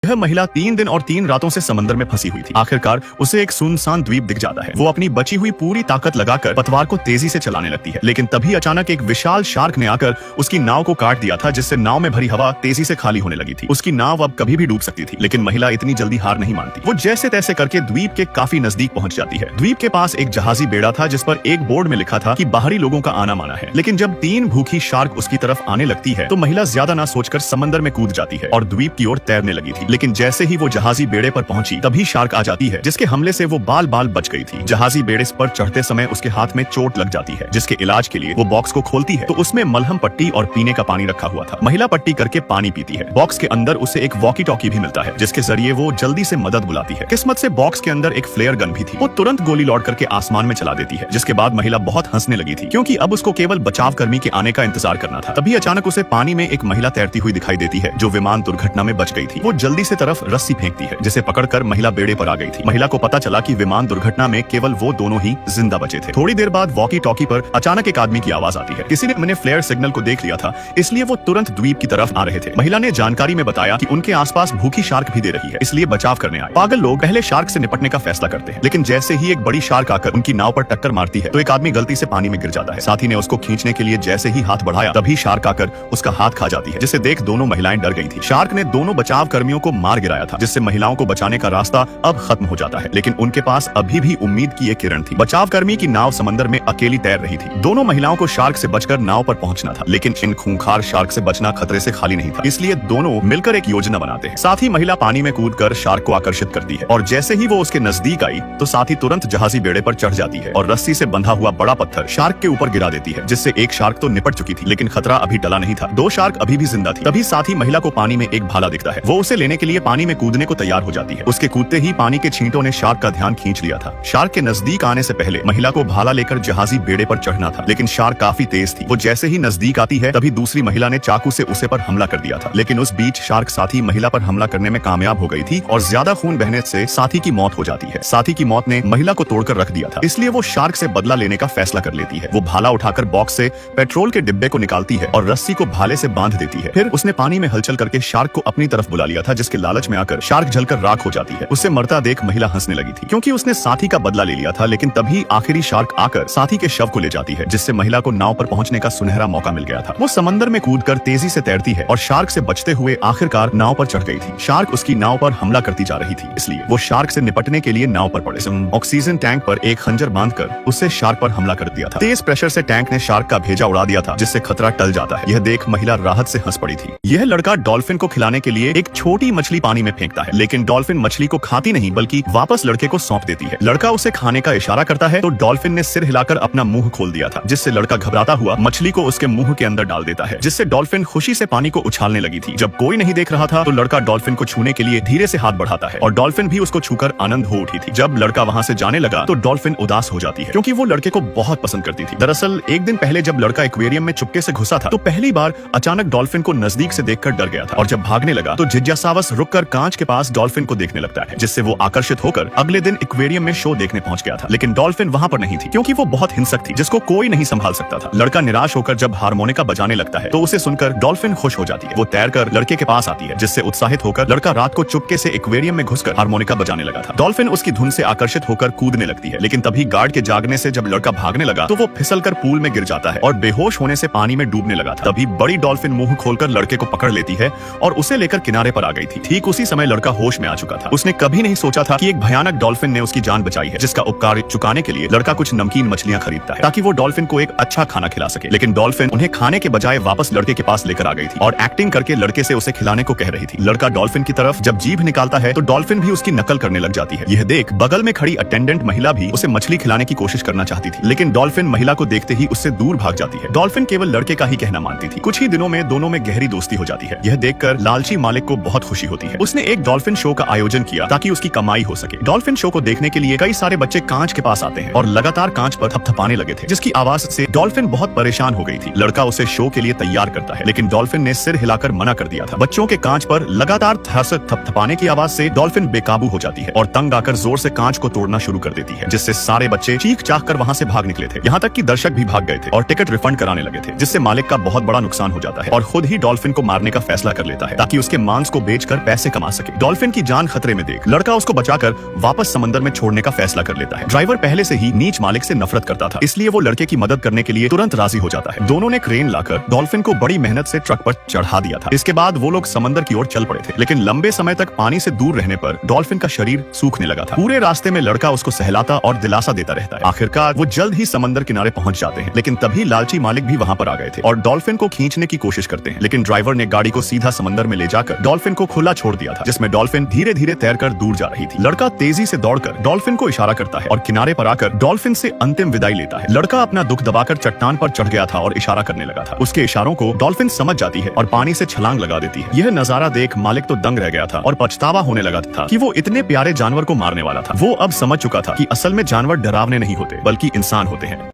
यह महिला 3 दिन और 3 रातों से समंदर में फंसी हुई थी। आखिरकार उसे एक सुनसान द्वीप दिख जाता है। वो अपनी बची हुई पूरी ताकत लगाकर पतवार को तेजी से चलाने लगती है, लेकिन तभी अचानक एक विशाल शार्क ने आकर उसकी नाव को काट दिया था, जिससे नाव में भरी हवा तेजी से खाली होने लगी थी। उसकी नाव अब कभी भी डूब सकती थी, लेकिन महिला इतनी जल्दी हार नहीं मानती। वो जैसे तैसे करके द्वीप के काफी नजदीक पहुंच जाती है। द्वीप के पास एक जहाजी बेड़ा था, जिस पर एक बोर्ड में लिखा था कि बाहरी लोगों का आना माना है। लेकिन जब 3 भूखी शार्क उसकी तरफ आने लगती है तो महिला ज्यादा ना सोचकर समंदर में कूद जाती है और द्वीप की ओर तैरने लगी थी। लेकिन जैसे ही वो जहाजी बेड़े पर पहुंची तभी शार्क आ जाती है, जिसके हमले से वो बाल बाल बच गई थी। जहाजी बेड़े पर चढ़ते समय उसके हाथ में चोट लग जाती है, जिसके इलाज के लिए वो बॉक्स को खोलती है तो उसमें मलहम पट्टी और पीने का पानी रखा हुआ था। महिला पट्टी करके पानी पीती है। बॉक्स के अंदर उसे एक वॉकी टॉकी भी मिलता है, जिसके जरिए वो जल्दी से मदद बुलाती है। किस्मत से बॉक्स के अंदर एक फ्लेयर गन भी थी। वो तुरंत गोली लौट करके आसमान में चला देती है, जिसके बाद महिला बहुत हंसने लगी थी, क्योंकि अब उसको केवल बचाव कर्मी के आने का इंतजार करना था। तभी अचानक उसे पानी में एक महिला तैरती हुई दिखाई देती है, जो विमान दुर्घटना में बच गई थी। वो जल्दी से तरफ रस्सी फेंकती है, जिसे पकड़कर महिला बेड़े पर आ गई थी। महिला को पता चला कि विमान दुर्घटना में केवल वो दोनों ही जिंदा बचे थे। थोड़ी देर बाद वॉकी टॉकी पर अचानक एक आदमी की आवाज आती है। किसी ने मैंने फ्लेयर सिग्नल को देख लिया था, इसलिए वो तुरंत द्वीप की तरफ आ रहे थे। महिला ने जानकारी में बताया कि उनके आसपास भूखी शार्क भी दे रही है, इसलिए बचाव करने आए। पागल लोग पहले शार्क से निपटने का फैसला करते हैं, लेकिन जैसे ही एक बड़ी शार्क आकर उनकी नाव पर टक्कर मारती है तो एक आदमी गलती से पानी में गिर जाता है। साथी ने उसको खींचने के लिए जैसे ही हाथ बढ़ाया तभी शार्क आकर उसका हाथ खा जाती है, जिसे देख दोनों महिलाएं डर गई थी। शार्क ने दोनों बचाव कर्मियों को मार गिराया था, जिससे महिलाओं को बचाने का रास्ता अब खत्म हो जाता है। लेकिन उनके पास अभी भी उम्मीद की एक किरण थी। बचाव कर्मी की नाव समंदर में अकेली तैर रही थी। दोनों महिलाओं को शार्क से बचकर नाव पर पहुंचना था, लेकिन इन खूंखार शार्क से बचना खतरे से खाली नहीं था, इसलिए दोनों मिलकर एक योजना बनाते हैं। साथ ही महिला पानी में कूदकर शार्क को आकर्षित करती है और जैसे ही वो उसके नजदीक आई तो साथी तुरंत जहाजी बेड़े पर चढ़ जाती है और रस्सी से बंधा हुआ बड़ा पत्थर शार्क के ऊपर गिरा देती है, जिससे एक शार्क तो निपट चुकी थी, लेकिन खतरा अभी टला नहीं था। 2 शार्क अभी भी जिंदा थी। तभी साथी महिला को पानी में एक भाला दिखता है। वो उसे लेने के लिए पानी में कूदने को तैयार हो जाती है। उसके कूदते ही पानी के छींटों ने शार्क का ध्यान खींच लिया था। शार्क के नजदीक आने से पहले महिला को भाला लेकर जहाजी बेड़े पर चढ़ना था, लेकिन शार्क काफी तेज थी। वो जैसे ही नजदीक आती है तभी दूसरी महिला ने चाकू से उसे पर हमला कर दिया था, लेकिन उस बीच शार्क साथी महिला पर हमला करने में कामयाब हो गई थी और ज्यादा खून बहने से साथी की मौत हो जाती है। साथी की मौत ने महिला को तोड़कर रख दिया था, इसलिए वो शार्क से बदला लेने का फैसला कर लेती है। वो भाला उठाकर बॉक्स से पेट्रोल के डिब्बे को निकालती है और रस्सी को भाले से बांध देती है। फिर उसने पानी में हलचल करके शार्क को अपनी तरफ बुला लिया था, जिसके लालच में आकर शार्क जलकर राख हो जाती है। उसे मरता देख महिला हंसने लगी थी, क्योंकि उसने साथी का बदला ले लिया था। लेकिन तभी आखिरी शार्क आकर साथी के शव को ले जाती है, जिससे महिला को नाव पर पहुंचने का सुनहरा मौका मिल गया था। वो समंदर में कूदकर तेजी से तैरती है और शार्क से बचते हुए आखिरकार नाव पर चढ़ गई थी। शार्क उसकी नाव पर हमला करती जा रही थी, इसलिए वो शार्क से निपटने के लिए नाव पर पड़े। ऑक्सीजन टैंक पर एक खंजर बांधकर उससे शार्क पर हमला कर दिया था। तेज प्रेशर से टैंक ने शार्क का भेजा उड़ा दिया था, जिससे खतरा टल जाता है। यह देख महिला राहत से हंस पड़ी थी। यह लड़का डॉल्फिन को खिलाने के लिए एक छोटी मछली पानी में फेंकता है, लेकिन डॉल्फिन मछली को खाती नहीं बल्कि वापस लड़के को सौंप देती है। लड़का उसे खाने का इशारा करता है तो डॉल्फिन ने सिर हिलाकर अपना मुंह खोल दिया था, जिससे लड़का घबराता हुआ मछली को उसके मुंह के अंदर डाल देता है, जिससे डॉल्फिन खुशी से पानी को उछालने लगी थी। जब कोई नहीं देख रहा था तो लड़का डॉल्फिन को छूने के लिए धीरे से हाथ बढ़ाता है और डॉल्फिन भी उसको छूकर आनंद हो उठी थी। जब लड़का वहां से जाने लगा तो डॉल्फिन उदास हो जाती है, क्योंकि वो लड़के को बहुत पसंद करती थी। दरअसल एक दिन पहले जब लड़का एक्वेरियम में चुपके से घुसा था तो पहली बार अचानक डॉल्फिन को नजदीक से देखकर डर गया था और जब भागने लगा तो जिज्ञासावश रुककर कांच के पास डॉल्फिन को देखने लगता है, जिससे वो आकर्षित होकर अगले दिन एक्वेरियम में शो देखने पहुंच गया था। लेकिन डॉल्फिन वहां पर नहीं थी, क्योंकि वो बहुत हिंसक थी, जिसको कोई नहीं संभाल सकता था। लड़का निराश होकर जब हारमोनिका बजाने लगता है तो उसे सुनकर डॉल्फिन खुश हो जाती है। वो तैरकर लड़के के पास आती है, जिससे उत्साहित होकर लड़का रात को चुपके से एक्वेरियम में घुसकर हारमोनिका बजाने लगा था। डॉल्फिन उसकी धुन से आकर्षित होकर कूदने लगती है, लेकिन तभी गार्ड के जागने से जब लड़का भागने लगा तो वो फिसलकर पूल में गिर जाता है और बेहोश होने से पानी में डूबने लगा था। तभी बड़ी डॉल्फिन मुंह खोलकर लड़के को पकड़ लेती है और उसे लेकर किनारे पर आ गई थी। ठीक उसी समय लड़का होश में आ चुका था। उसने कभी नहीं सोचा था कि एक भयानक डॉल्फिन ने उसकी जान बचाई है, जिसका उपकार चुकाने के लिए लड़का कुछ नमकीन मछलियां खरीदता है ताकि वो डॉल्फिन को एक अच्छा खाना खिला सके। लेकिन डॉल्फिन उन्हें खाने के बजाय वापस लड़के के पास लेकर आ गई थी और एक्टिंग करके लड़के से उसे खिलाने को कह रही थी। लड़का डॉल्फिन की तरफ जब जीभ निकालता है तो डॉल्फिन भी उसकी नकल करने लग जाती है। यह देख बगल में खड़ी अटेंडेंट महिला भी उसे मछली खिलाने की कोशिश करना चाहती थी, लेकिन डॉल्फिन महिला को देखते ही उससे दूर भाग जाती है। डॉल्फिन केवल लड़के का ही कहना मानती थी। कुछ ही दिनों में दोनों में गहरी दोस्ती हो जाती है। यह देखकर लालची मालिक को बहुत खुशी होती है। उसने एक डॉल्फिन शो का आयोजन किया ताकि उसकी कमाई हो सके। डॉल्फिन शो को देखने के लिए कई सारे बच्चे कांच के पास आते हैं और लगातार कांच पर थपथपाने लगे थे, जिसकी आवाज से डॉल्फिन बहुत परेशान हो गई थी। लड़का उसे शो के लिए तैयार करता है, लेकिन डॉल्फिन ने सिर हिलाकर मना कर दिया था। बच्चों के कांच पर लगातार थपथपाने की आवाज से डॉल्फिन बेकाबू हो जाती है और तंग आकर जोर से कांच को तोड़ना शुरू कर देती है, जिससे सारे बच्चे चीख चाह कर वहां से भाग निकले थे। यहाँ तक कि दर्शक भी भाग गए थे और टिकट रिफंड कराने लगे थे, जिससे मालिक का बहुत बड़ा नुकसान हो जाता है और खुद ही डॉल्फिन को मारने का फैसला कर लेता है ताकि उसके मांस को बेचकर बेचकर पैसे कमा सके। डॉल्फिन की जान खतरे में देख लड़का उसको बचाकर वापस समंदर में छोड़ने का फैसला कर लेता है। ड्राइवर पहले से ही नीच मालिक से नफरत करता था, इसलिए वो लड़के की मदद करने के लिए तुरंत राजी हो जाता है। दोनों ने क्रेन लाकर डॉल्फिन को बड़ी मेहनत से ट्रक पर चढ़ा दिया था। इसके बाद वो लोग समंदर की ओर चल पड़े थे, लेकिन लंबे समय तक पानी से दूर रहने पर डॉल्फिन का शरीर सूखने लगा था। पूरे रास्ते में लड़का उसको सहलाता और दिलासा देता रहता है। आखिरकार वो जल्द ही समंदर किनारे पहुंच जाते हैं, लेकिन तभी लालची मालिक भी वहां पर आ गए थे और डॉल्फिन को खींचने की कोशिश करते हैं, लेकिन ड्राइवर ने गाड़ी को सीधा समंदर में ले जाकर डॉल्फिन को खुला छोड़ दिया था, जिसमें डॉल्फिन धीरे धीरे तैरकर दूर जा रही थी। लड़का तेजी से दौड़कर डॉल्फिन को इशारा करता है और किनारे पर आकर डॉल्फिन से अंतिम विदाई लेता है। लड़का अपना दुख दबाकर चट्टान पर चढ़ गया था और इशारा करने लगा था। उसके इशारों को डॉल्फिन समझ जाती है और पानी से छलांग लगा देती है। यह नजारा देख मालिक तो दंग रह गया था और पछतावा होने लगा था कि वो इतने प्यारे जानवर को मारने वाला था। वो अब समझ चुका था कि असल में जानवर डरावने नहीं होते बल्कि इंसान होते हैं।